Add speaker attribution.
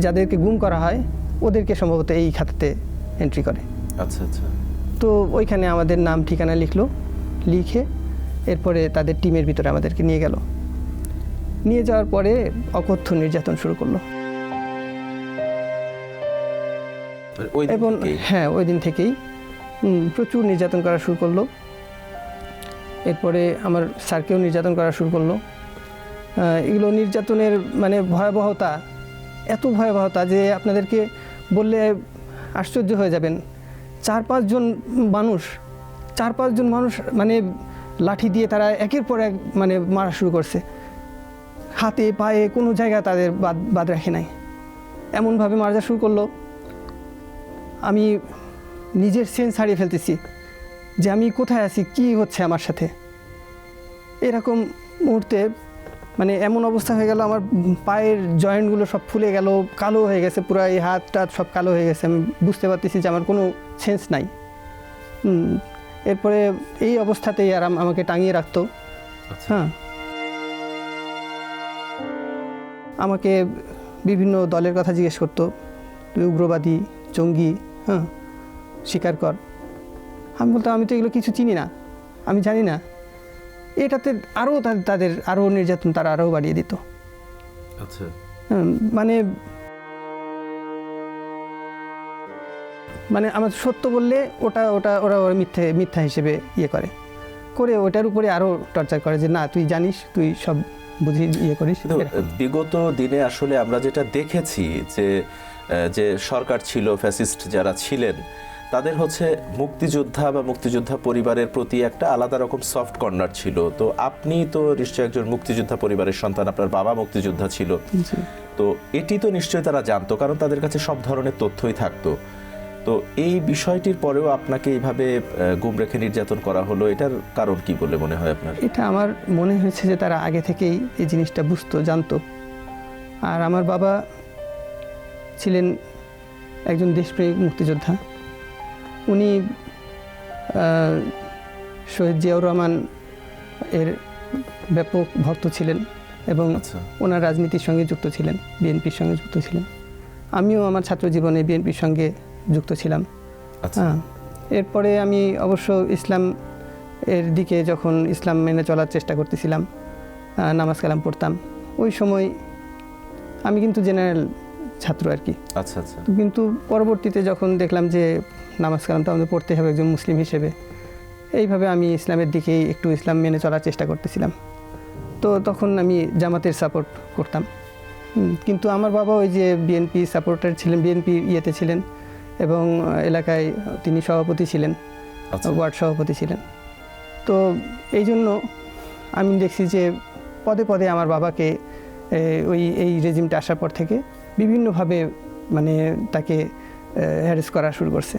Speaker 1: যাদেরকে গুম করা হয় ওদেরকে সম্ভবত এই খাতাতে এন্ট্রি করে।
Speaker 2: আচ্ছা আচ্ছা।
Speaker 1: তো ওইখানে আমাদের নাম ঠিকানা লিখলো, লিখে এরপরে তাদের টিমের ভিতরে আমাদেরকে নিয়ে গেল। নিয়ে যাওয়ার পরে অকথ্য নির্যাতন শুরু করলো। এবং হ্যাঁ, ওই দিন থেকেই প্রচুর নির্যাতন করা শুরু করলো। এরপরে আমার স্যারকেও নির্যাতন করা শুরু করলো। এগুলো নির্যাতনের মানে ভয়াবহতা, এত ভয়াবহতা যে আপনাদেরকে বললে আশ্চর্য হয়ে যাবেন। 4-5 জন মানুষ মানে লাঠি দিয়ে তারা একের পর এক মানে মারা শুরু করছে। হাতে পায়ে কোনো জায়গা তাদের বাদ রাখে নাই, এমনভাবে মারা শুরু করলো। আমি নিজের সেন্স হারিয়ে ফেলতেছি যে আমি কোথায় আছি, কি হচ্ছে আমার সাথে। এরকম মুহূর্তে মানে এমন অবস্থা হয়ে গেল, আমার পায়ের জয়েন্টগুলো সব ফুলে গেল, কালো হয়ে গেছে, পুরো এই হাত টাত সব কালো হয়ে গেছে। আমি বুঝতে পারতেছি যে আমার কোনো সেন্স নাই। এরপরে এই অবস্থাতেই আর আমাকে টাঙিয়ে রাখতো। হ্যাঁ, আমাকে বিভিন্ন দলের কথা জিজ্ঞেস করতো, তুই উগ্রবাদী, জঙ্গি, হ্যাঁ, স্বীকার কর। আমি বলতাম আমি তো এগুলো কিছু চিনি না, আমি জানি না। এটাতে আরও তাদের আরও নির্যাতন তারা আরও বাড়িয়ে দিত।
Speaker 2: আচ্ছা,
Speaker 1: মানে মানে আমার সত্য বললে ওরা মিথ্যা হিসেবে করে ওটার উপরে আরও টর্চার করে যে না তুই জানিস, তুই সব বুঝি করিস।
Speaker 2: বিগত দিনে আসলে আমরা যেটা দেখেছি যে সরকার ছিল, ফ্যাসিস্ট যারা ছিলেন, তাদের হচ্ছে মুক্তিযোদ্ধা বা মুক্তিযোদ্ধা পরিবারের প্রতি একটা আলাদা রকম সফট কর্নার ছিল। তো আপনি তো নিশ্চয়ই একজন মুক্তিযোদ্ধা পরিবারের সন্তান, আপনার বাবা মুক্তিযোদ্ধা ছিল, তো এটি তো নিশ্চয়ই তারা জানতো, কারণ তাদের কাছে সব ধরনের তথ্যই থাকতো। তো এই বিষয়টির পরেও আপনাকে এইভাবে গুম রেখে নির্যাতন করা হলো, এটার কারণ কি বলে মনে হয় আপনার?
Speaker 1: এটা আমার মনে হয়েছে যে তারা আগে থেকেই এই জিনিসটা বুঝতো, জানতো। আর আমার বাবা ছিলেন একজন দেশপ্রেমিক মুক্তিযোদ্ধা। উনি শহীদ জিয়াউর রহমান এর ব্যাপক ভক্ত ছিলেন এবং ওনার রাজনীতির সঙ্গে যুক্ত ছিলেন, বিএনপির সঙ্গে যুক্ত ছিলেন। আমিও আমার ছাত্র জীবনে বিএনপির সঙ্গে যুক্ত ছিলাম। হ্যাঁ, এরপরে আমি অবশ্য ইসলাম এর দিকে যখন ইসলাম মেনে চলার চেষ্টা করতেছিলাম, নামাজ কালাম পড়তাম, ওই সময় আমি কিন্তু জেনারেল ছাত্র আর কি।
Speaker 2: আচ্ছা আচ্ছা।
Speaker 1: কিন্তু পরবর্তীতে যখন দেখলাম যে নামাজ কালাম তো আমাদের পড়তে হবে একজন মুসলিম হিসেবে, এইভাবে আমি ইসলামের দিকেই একটু ইসলাম মেনে চলার চেষ্টা করতেছিলাম। তো তখন আমি জামাতের সাপোর্ট করতাম। কিন্তু আমার বাবা ওই যে বিএনপি সাপোর্টার ছিলেন, বিএনপি ইয়েতে ছিলেন এবং এলাকায় তিনি সভাপতি ছিলেন, ওয়ার্ড সভাপতি ছিলেন। তো এই জন্য আমি দেখছি যে পদে পদে আমার বাবাকে এই রেজিমটা আসার পর থেকে বিভিন্নভাবে মানে তাকে হ্যারাস করা শুরু করছে।